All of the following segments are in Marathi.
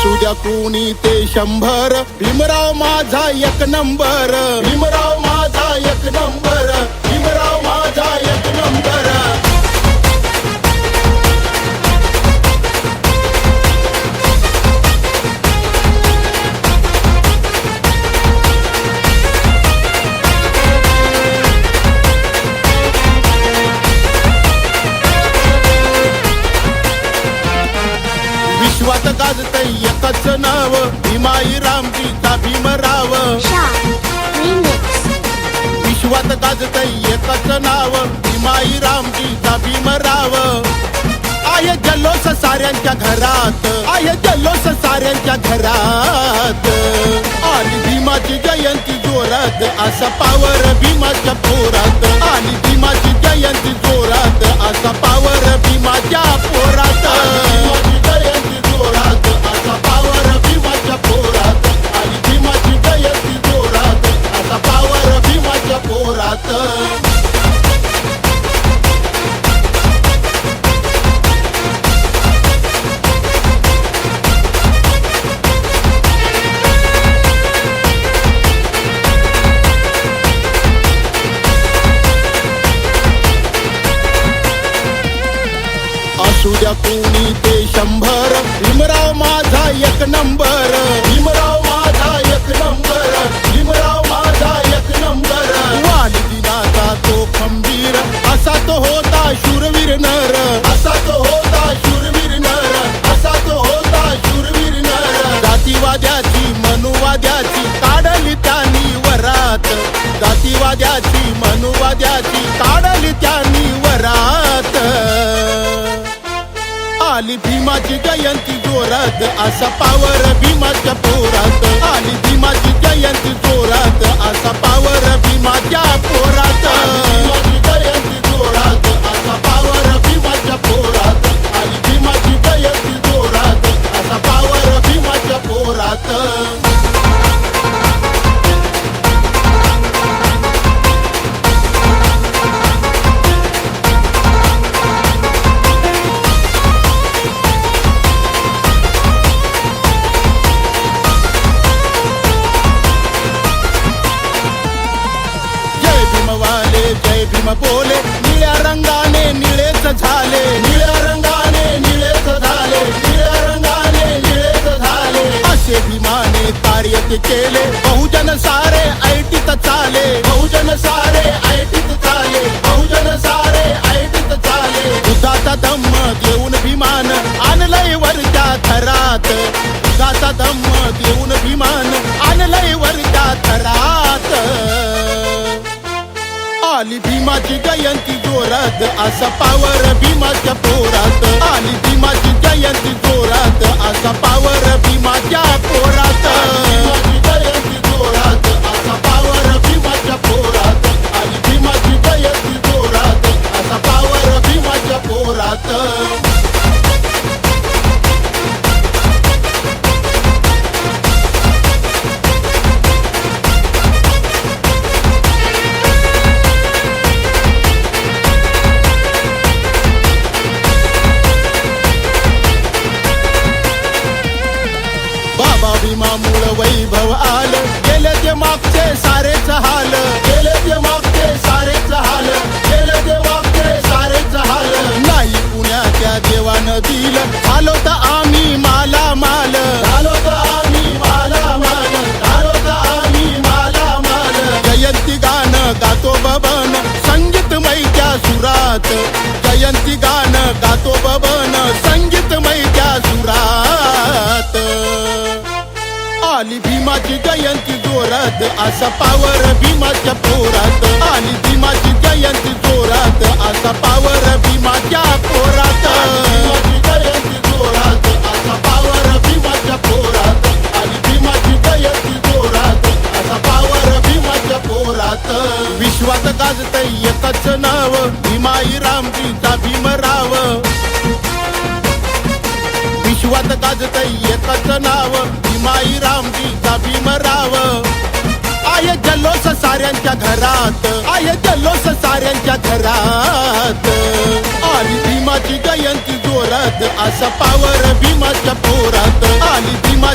असू द्या कोणी ते 100, भीमराव माझा एक नंबर, भीमराव माझा एक नंबर, भीमराव माझा एक नंबर. विश्वात गाजतय एकच नाव, भीमाई रामजीचा भीमराव. विश्वात गाजतय एकच नाव, भीमाई रामजीचा भीमराव. आहे जल्लोष साऱ्यांच्या घरात, आहे जल्लोष साऱ्यांच्या घरात. आली भीमाची जयंती जोरात, असा पावर भीमाच्या पोरात. आली भीमाची जयंती जोरात, असा पावर भीमाच्या पोरात. असू द्या कोणी ते 100, भीमराव माझा एक नंबर, भीमराव माझा एक नंबर, भीमराव माझा एक नंबर. वाली दिनाचा तो खंबीर, असा तो होता शूरवीर नर, असा तो होता शूरवीर नर, असा तो होता शूरवीर नर. जातीवाद्याची मनुवाद्याची काढली त्यांनी वरात, जातीवाद्याची मनुवाद्याची काढली त्यांनी वरात. आली भीमाची जयंती जोरात, असा पावर भीमाच्या पोरात. आली भीमाची जयंती जोरात, असा पावर भीमाच्या पोरात. भीमाची जयंती जोरात, असा पावर भीमाच्या पोरात. आली भीमाची जयंती जोरात, असा पावर भीमाच्या पोरात. जय भीम बोले, निळ्या रंगाने निळेच झाले, निळ्या रंगाने निळेच झाले, निळ्या रंगाने निळेच झाले. असे भीमाने कार्य ते केले, बहुजन सारे ऐटीत चाले, बहुजन सारे ऐटीत चाले, बहुजन सारे ऐटीत चाले. दुधाचा धम्म देऊन भीमान आणलंय वरच्या थरात, दुधाचा धम्म देऊन भीमान आणलंय वरच्या थरात. आली भीमाची जयंती जोरात, असा पावर भीमाच्या पोरात. आली भीमाची जयंती जोरात, असा पावर भीमाच्या पोरात. भीमाची जयंती जोरात, असा पावर भीमाच्या पोरात. आली भीमाची जयंती जोरात, असा पावर भीमाच्या पोरात. भीमामुळ वैभव आलं, गेले ते मागचे सारेच हाल, गेले ते मागचे सारेच हाल, गेले ते मागचे सारेच हाल. नाही पुण्याच्या देवानं दिलं, झालो तर आम्ही माला माल, झालो तर आम्ही माला माल, झालो तर आम्ही माला माल. जयंती गाणं गातो बबन संगीतमय त्या सुरात, जयंती गाणं गातो बबन संगीतमय त्या सुरात. आली भीमाची जयंती जोरात, असा पावर भीमाच्या पोरात. आली भीमाची जयंती जोरात, असा पावर भीमाच्या पोरात. भीमाची जयंती जोरात, असा पावर भीमाच्या पोरात. आली भीमाची जयंती जोरात, असा पावर भीमाच्या पोरात. विश्वात गाजतय एकच नाव, भीमाई रामजीचा भीमराव. विश्वात गाजतय एकच नाव, भीमाई रामजीचा भीमराव. आहे जल्लोष साऱ्यांच्या घरात, आहे जल्लोष साऱ्यांच्या घरात. आली भीमाची जयंती जोरात, असा पावर भीमाच्या पोरात. आली भीमा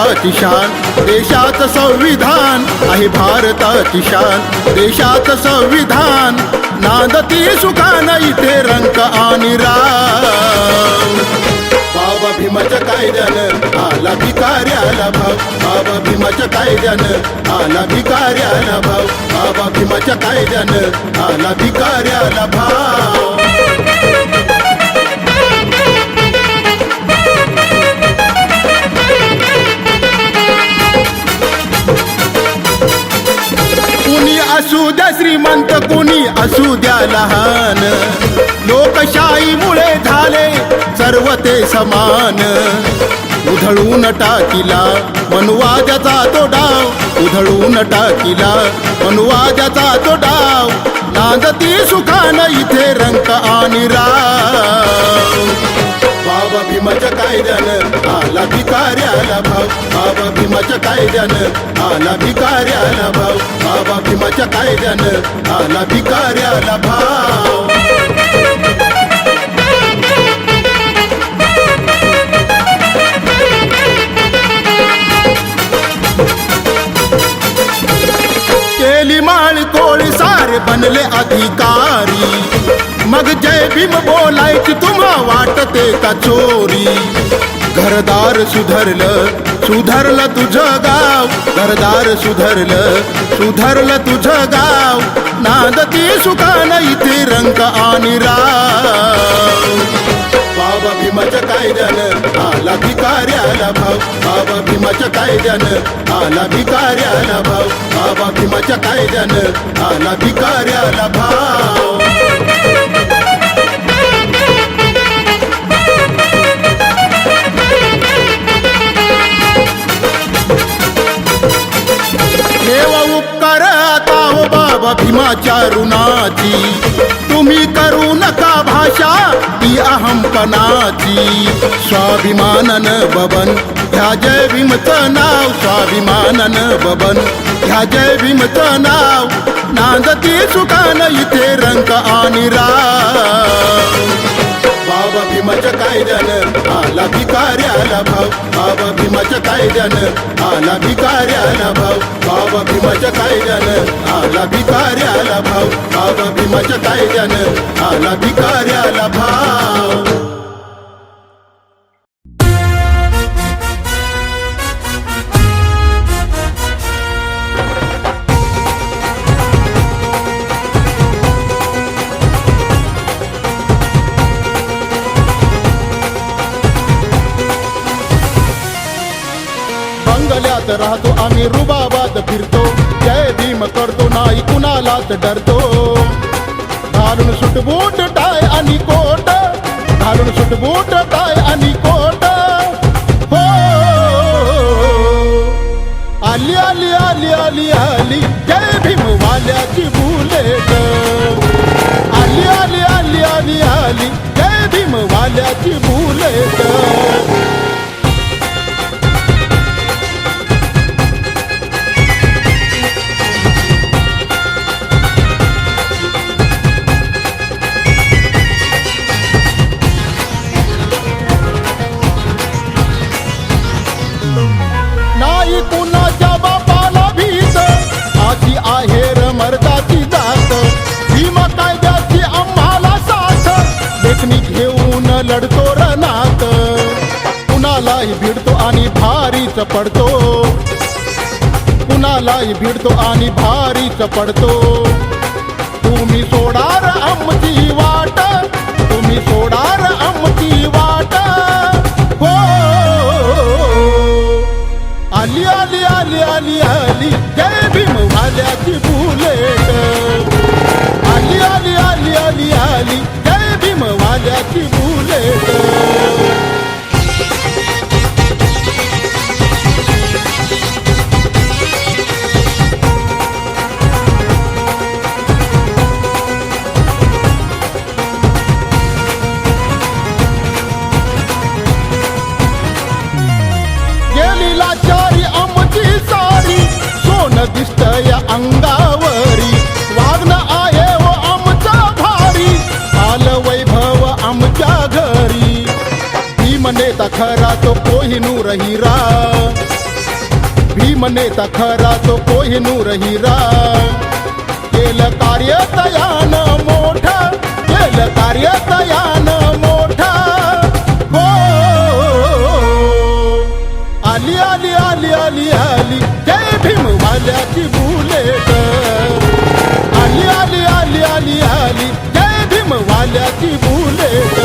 भारताची शान, देशाचं संविधान आहे भारताची शान, देशाचं संविधान नांदती सुखानं इथे रंक आणि राम. बाबा भीमाच्या कायद्यानं आला भिकाऱ्याला भाव, बाबा भीमाच्या कायद्यानं आला भिकाऱ्याला भाव, बाबा भीमाच्या कायद्यानं आला भिकाऱ्याला भाव. कुणी असू द्या श्रीमंत, कुणी असू द्या लहान, लोकशाहीमुळे झाले सर्व ते समान. उधळून टाकिला मनुवाद्याचा तो डाव, उधळून टाकिला मनुवाद्याचा तो डाव, नांदती सुखानं इथे रंक आणि राव. बाबा भीमाच्या कायद्यानं आला भिकाऱ्याला भाव, बाबा भीमाच्या कायद्यानं आला भिकाऱ्याला भाव, बाबा भीमाच्या कायद्यानं आला भिकाऱ्याला भाव. केली माळ कोळी सारे बनले अधिकारी, मग जय भीम बोलायची तुम्हा वाटते का चोरी. घरदार सुधरलं सुधरलं तुझं गाव, घरदार सुधरलं सुधरलं तुझं गाव, नांदती सुखानं इथे रंक आणि राव. बाबा भीमाच्या कायद्यानं आला भिकाऱ्याला भाव, बाबा भीमाच्या कायद्यानं आला भिकाऱ्याला भाव, बाबा भीमाच्या कायद्यानं आला भिकाऱ्याला भाव. देव उपकार आता हो बाबा भीमाच्या ऋणाची, तुम्ही करू नका भाषा ती अहमपणाची. स्वाभिमानानं बबन ह्या जय भीमचं नाव, स्वाभिमानानं बबन ह्या जय भीमचं नाव, नांदती सुखानं इथे रंक आणि राव. बाबा भीमाच्या कायद्यानं आला भिकाऱ्याला भाव, बाबा भीमाच्या कायद्यानं आला भिकाऱ्याला भाव, बाबा भीमाच्या कायद्यानं आला भिकाऱ्याला भाव, बाबा भीमाच्या कायद्यानं आला भिकाऱ्याला भाव. बंगल्यात राहतो आम्ही रुबाबात फिरतो, जय भीम करतो नाही कुणालाच डरतो. घालून सुटबूट टाय आणि कोट, घालून सुटबूट टाय आणि कोट. हो आली आली आली आली आली जय भीम वाल्याची बुलेट, आली आली आली आली आली जय भीम वाल्याची बुलेट. नाही कुणाच्या बापाला भीत, अशी आहेर मर्दाची जात. भीमा कायद्याची आम्हाला साथ, लेखणी घेऊन लढतो रणात. कुणालाही भिडतो आणि भारीच पडतो, कुणालाही भिडतो आणि भारीच पडतो. तुम्ही सोडार आमची वाट, तुम्ही सोडार आमची वाट. हो आली आली आली आली आली जय भीम वाल्याची बुलेट, आली आली आली आली आली जय भीम वाल्याची बुलेट. दिसतय अंगावरी, वागणं आहे व आमचा भारी, आलं वैभव आमच्या घरी. भीम नेता खरा तो कोहिनूर हिरा, भीम नेता खरा तो कोहिनूर हिरा, केलं कार्य तयान मोठा, केलं कार्य तयान मोठा. हो आली आली आली आली आली जय भीम वाल्याची बुलेट, आली आली आली आली आली जय भीम वाल्याची बुलेट.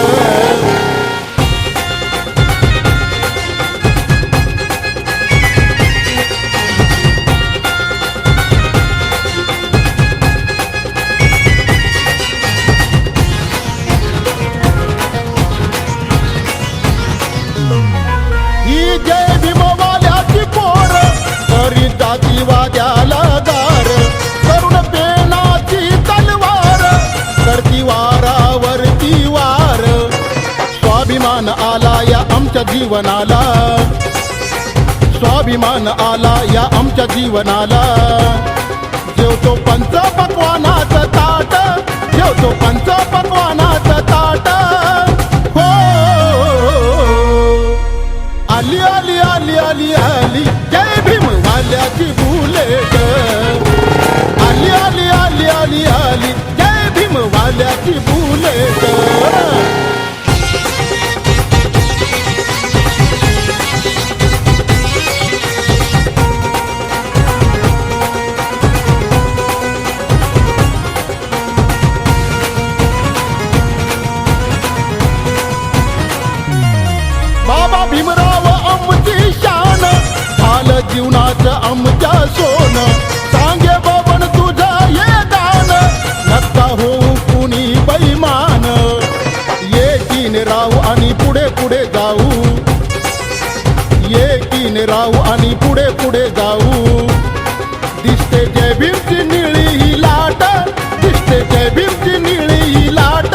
ही जय भीम वाल्याची पोर करी जातीवाद्याला गार, करुण पेनाची तलवार करती वारावरती वार. स्वाभिमान आला या आमच्या जीवनाला, स्वाभिमान आला या आमच्या जीवनाला. जेवतो पंच पक्वानाचं ताट, जेवतो पंच पक्वानाचं ताट. हो आली आली आली आली आली जय भीम वाल्याची बुलेट, आली आली आली आली आली जय भीम वाल्याची बुलेट. बाबा भीमराव आमची शान, झालं जीवनाचं आमच्या सोन. सांगे बाबन तुझं ये दान, नका होऊ कुणी बैमान. एकीने राहू आणि पुढे पुढे जाऊ, एकीने राहू आणि पुढे पुढे जाऊ. दिसते जय भीमची निळी ही लाट, दिसते जय भीमची निळी ही लाट.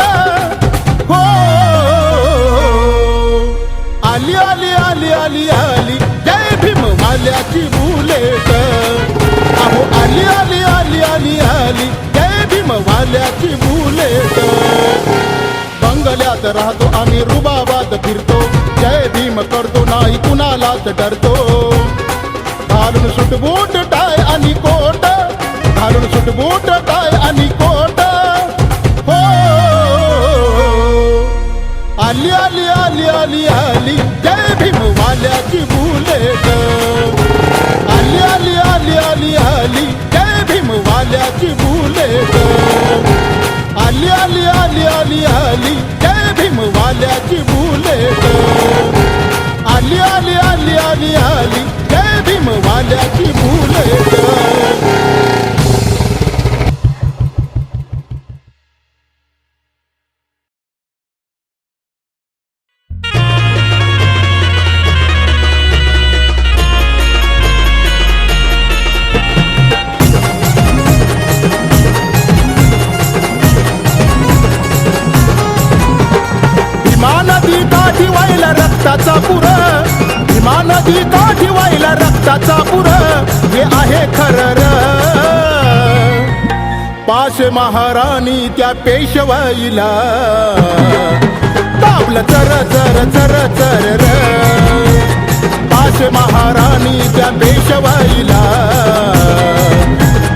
हो आली आली आली आली आली जय भीम वाल्याची बुलेट, अहो आली आली आली आली आली जय भीम वाल्याची बुलेट. बंगल्यात राहतो आम्ही रुबाबात फिरतो, जय भीम करतो नाही कुणालाच डरतो. घालून सुटबूट टाय आणि कोट, घालून सुटबूट टाय आणि कोट. हो आली आली आली आली आली जय भीम वाल्याची बुलेट, आली आली आली आली आली जय भीम वाल्याची बुलेट, आली आली आली आली आली जय भीम वाल्याची बुलेट, आली आली आली आली आली जय भीम वाल्याची बुलेट. नदी काठी वाहिला रक्ताचा पुर, भीमा नदी काठी वाहिला रक्ताचा पुर. हे आहे खरं पाशे महाराणी त्या पेशवाईला, दाबलं चर चर चर चर र. पाशे महाराणी त्या पेशवाईला,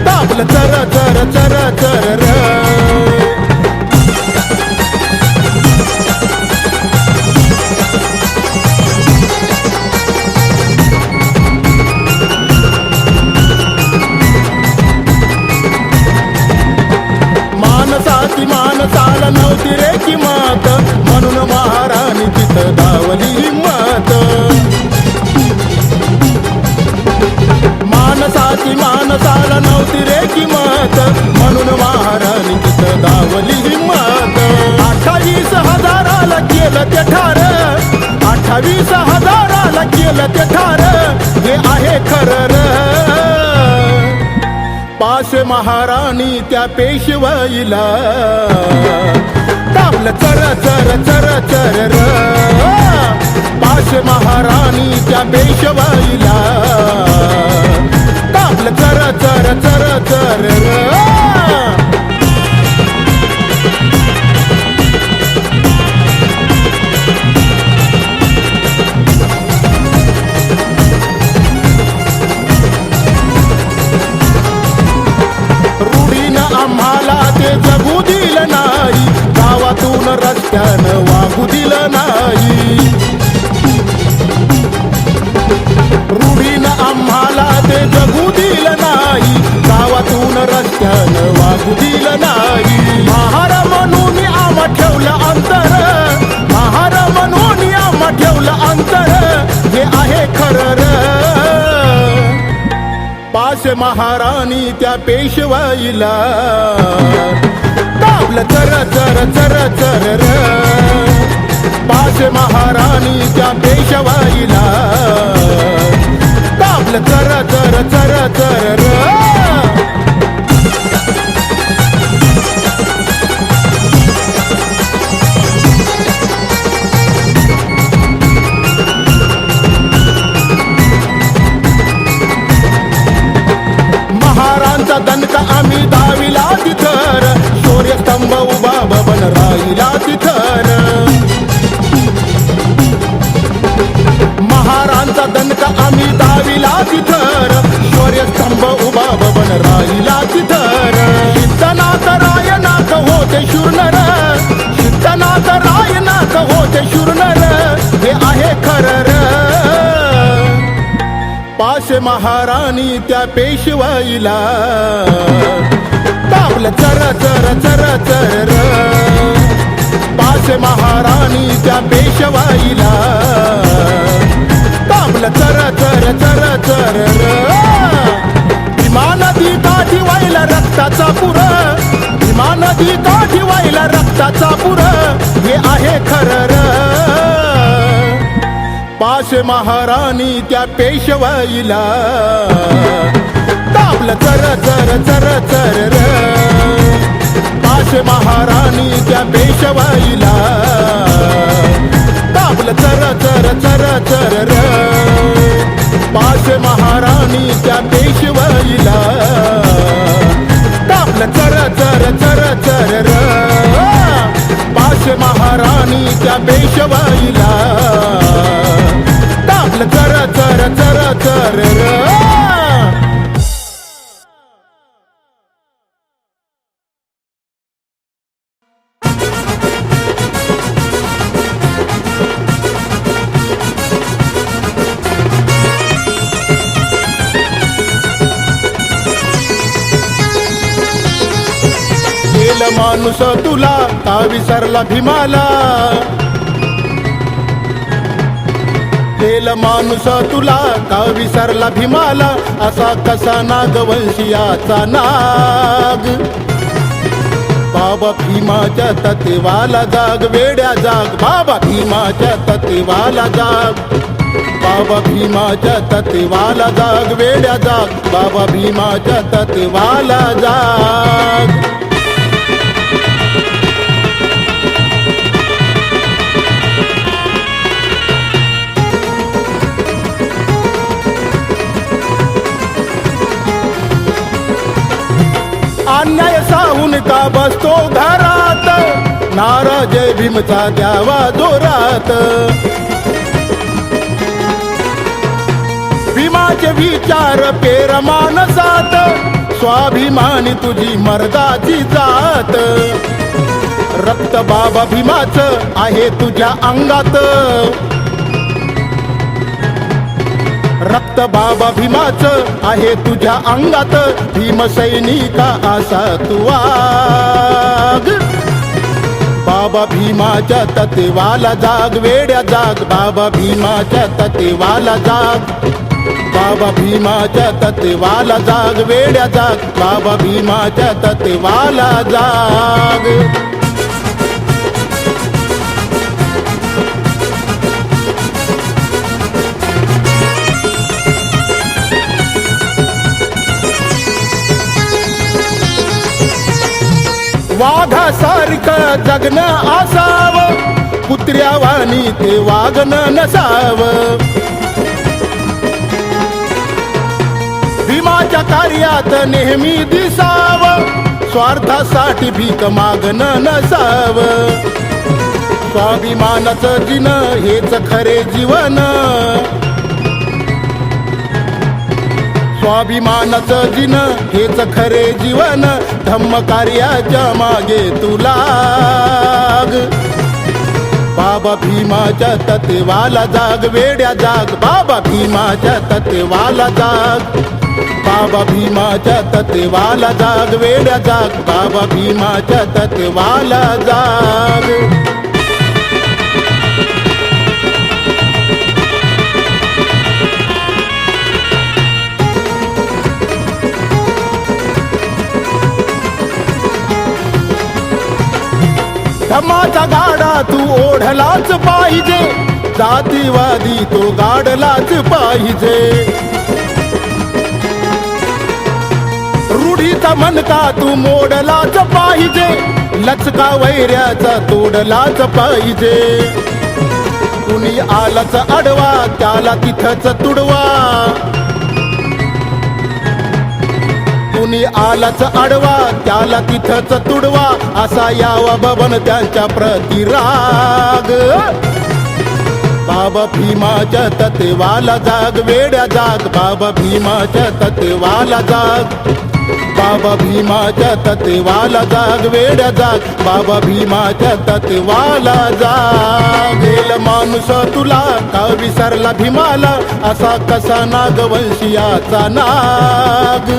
दाबलं चर चर चर चर र. माणसाची माणसाला नव्हती रे किंमत, म्हणून महाराणी तिथं धावली हिम्मत. माणसाची माणसाला नव्हती रे किंमत, म्हणून महाराणी तिथं धावली हिम्मत. 28,000 केलं ते ठार, 28,000 केलं ते ठार. हे आहे खरं पाशे महाराणी त्या पेशवाईला, दाबलं चर चर चर चर र. पाशे महाराणी त्या पेशवाईला, दाबलं चर चर चर चर र. महाराणी त्या पेशवाईला दाबलं चर चर चर चर र महाराणी त्या पेशवाईला दाबलं चर चर चर चर र दणका आम्ही दाविला तिथर शौर्यस्तंभ उभा बबन राहिला तिथर महारांचा दणका आम्ही दाविला तिथर शौर्यस्तंभ उभा बबन राहिला तिथर सिद्धनाथ रायनाथ होते शूरनर सिद्धनाथ रायनाथ होते शूरनर हे आहे खरर महाराणी त्या पेशवाईला दाबलं चर चर चर चर महाराणी त्या पेशवाईला दाबलं चर चर चर चर भीमा नदी काठी वाहिला रक्ताचा पुर भीमा नदी काठी वाहिला रक्ताचा पुर हे आहे खरर महाराणी त्या पेशवाईला दाबलं चर चर चर चर महाराणी त्या पेशवाईला दाबलं चर चर चर चर महाराणी त्या पेशवाईला दाबलं चर चर चर चर महाराणी त्या पेशवाईला चर चर चर चर गेल माणूस तुला का विसरला भीमाला गेल माणूस तुला का विसरला भीमाला असा कसा नागवंशियाचा नाग बाबा भीमाच्या तत्वाला जाग वेड्या जाग बाबा भीमाच्या तत्वाला जाग बाबा भीमाच्या तत्वाला जाग वेड्या जाग बाबा भीमाच्या तत्वाला जाग अन्याय साहून का बसतो घरात नाराज भीमचा द्यावा जोरात भीमाचे विचार पेर मानसात स्वाभिमानी तुझी मर्दाची जात रक्त बाबा भीमाचं आहे तुझ्या अंगात रक्त बाबा भीमाचं आहे तुझ्या अंगात भीमसैनिका असा तू वाग बाबा भीमाच्या तत्वाला जाग वेड्या जाग बाबा भीमाच्या तत्वाला जाग बाबा भीमाच्या तत्वाला जाग वेड्या जाग बाबा भीमाच्या तत्वाला जाग वाघासारखं जगणं असावं कुत्र्यावानी ते वागणं नसावं भीमाच्या कार्यात नेहमी दिसावं स्वार्थासाठी भीक मागणं नसावं स्वाभिमानाचं जिणं हेच खरे जीवन स्वाभिमानाचं जिणं हेच खरे जीवन धम्म कार्याच्या मागे तुला बाबा भीमाच्या तत्वाला जाग वेड्या जाग बाबा भीमाच्या तत्वाला जाग बाबा भीमाच्या तत्वाला जाग वेड्या जाग बाबा भीमाच्या तत्वाला जाग धम्माचा गाडा तू ओढलाच पाहिजे, जातीवादी तो गाडलाच पाहिजे. रूढीचा मनका तू मोडलाच पाहिजे, लचका वैऱ्याचा तोडलाच पाहिजे. कुणी आलाच अडवा त्याला तिथंच तुडवा, कुणी आलाच आडवा त्याला तिथंच तुडवा, असा यावा बबन त्यांच्या प्रतिराग. बाबा भीमाच्या तत्वाला जाग, वेड्या जाग, बाबा भीमाच्या तत्वाला जाग. बाबा भीमाच्या तत्वाला जाग, वेड्या जाग, बाबा भीमाच्या तत्वाला जाग. गेल माणूस तुला का विसरला भीमाला, असा कसा नागवंशियाचा नाग.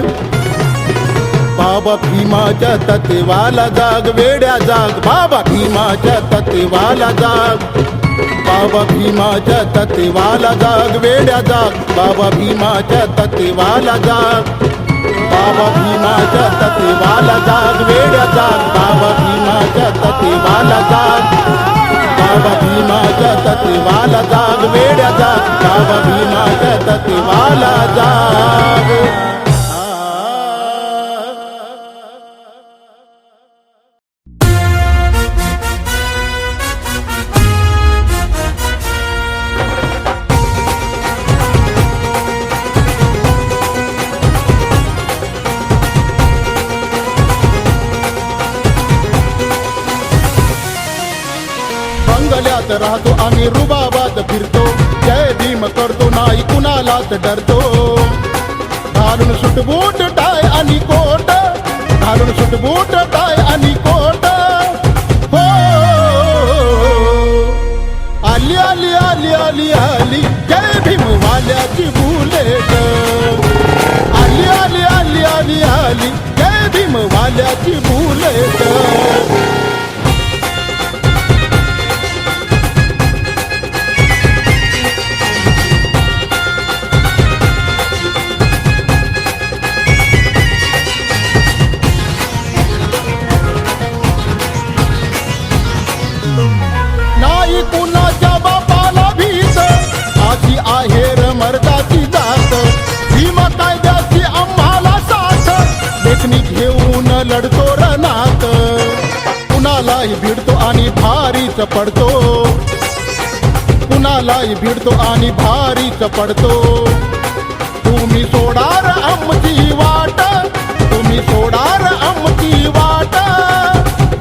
बाबा भीमाच्या तत्वाला जाग, वेड्या जाग, बाबा भीमाच्या तत्वाला जाग. बाबा भीमाच्या तत्वाला जाग, वेड्या जाग, बाबा भीमाच्या तत्वाला जाग. बाबा भीमाच्या तत्वाला जाग, वेड्या जाग, बाबा भीमाच्या तत्वाला जाग. बाबा भीमाच्या तत्वाला जाग, वेड्या जाग, बाबा भीमाच्या तत्वाला जाग. बंगल्यात राहतो आम्ही रुबाबात फिरतो, जय भीम करतो नाही कुणालाच डरतो. घालून सुटबूट टाय आणि कोट, घालून सुटबूट टाय आणि कोट. हो आली आली आली आली आली जय भीम वाल्याची बुलेट. आली आली आली आली आली जय भीम वाल्याची बुलेट. नाही कुणाच्या बापाला भीत, अशी आहेर मर्दाची जात. भीम कायद्याची आम्हाला साथ, लेखणी घेऊन लढतो रणात. कुणालाही भिडतो आणि भारीच पडतो, कुणालाही भिडतो आणि भारीच पडतो. तुम्ही सोडार आमची वाट, तुम्ही सोडार आमची वाट.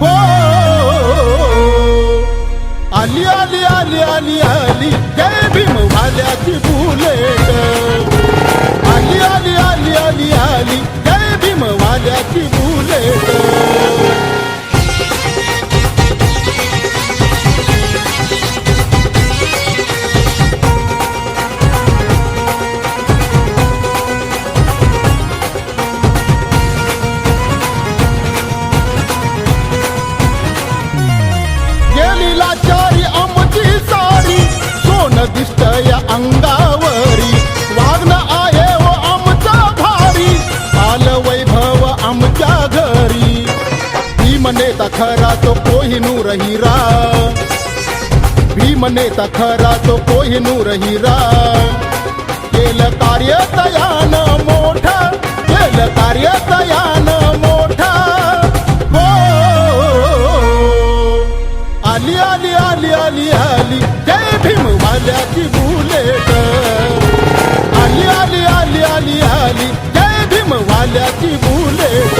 हो आली आली आली आली आली जय भीम वाल्याची बुलेट. आली आली आली आली आली जय भीम वाल्याची बुलेट. दिसतय अंगावरी, वागणं आहे व आमचा भारी, आलं वैभव आमच्या घरी. भीम नेता खरा तो कोहिनूर हिरा, भीम नेता खरा तो कोहिनूर हिरा. केलं कार्य तयान मोठा, केलं कार्य तयान मोठा. हो आली आली आली आली आली जय भीम वाल्याची बुलेट. आली आली आली आली आली जय भीम वाल्याची बुलेट.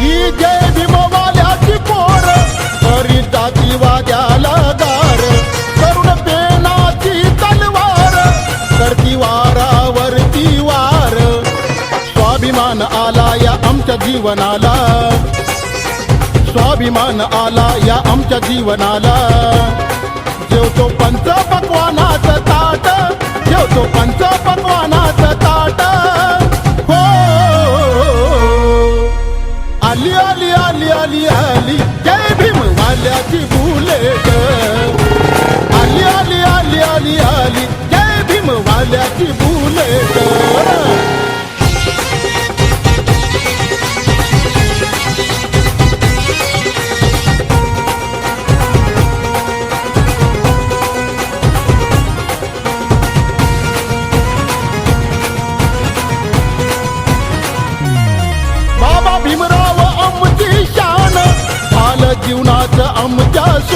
ही जय भीम वाल्याची पोर, तरी जातीवाद्याला गार. करुण पेनाची तलवार, करती वारावरती वार. स्वाभिमान आला या आमच्या जीवनाला, स्वाभिमान आला या आमच्या जीवनाला. जेवतो पंच पक्वानाचं ताट, जेवतो पंच पक्वानाचं ताट. हो आली आली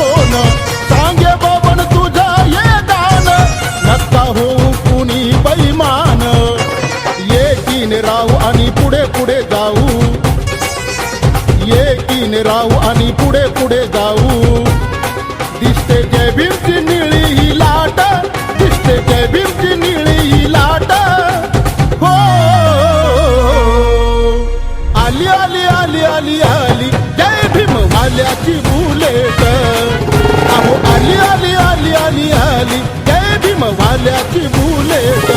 कोण सांगे बाबन तुझा ये दान नका होऊ कुणी बैमान एकीने राहू आणि पुढे पुढे जाऊ एकीने राहू आणि पुढे पुढे जाऊ दिसते जय भीमची निळी ही लाट दिसते जय भीमची निळी ही लाट हो आली आली आली आली आली जय भीम वाल्याची बुलेट अहो आली आली आली आली आली जय भीम वाल्याची बुलेट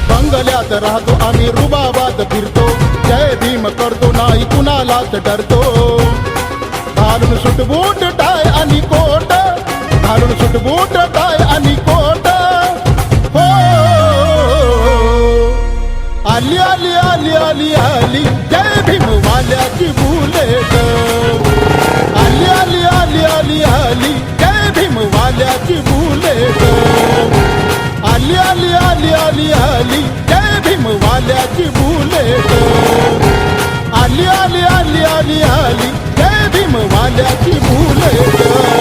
बंगल्यात राहतो आणि रुबाबात फिरतो जय भीम करतो नाही कुणालाच डरतो घालून सुटबूट टाय आणि कोट घालून सुटबूट टाय आणि कोट हो आली आली आली आली आली जय भीम वाल्याची बुलेट आली आली आली आली आली जय भीम वाल्याची बुलेट आली आली आली आली आली जय भीम वाल्याची बुलेट आली आली आली आली आली जय भीम वाल्याची बुलेट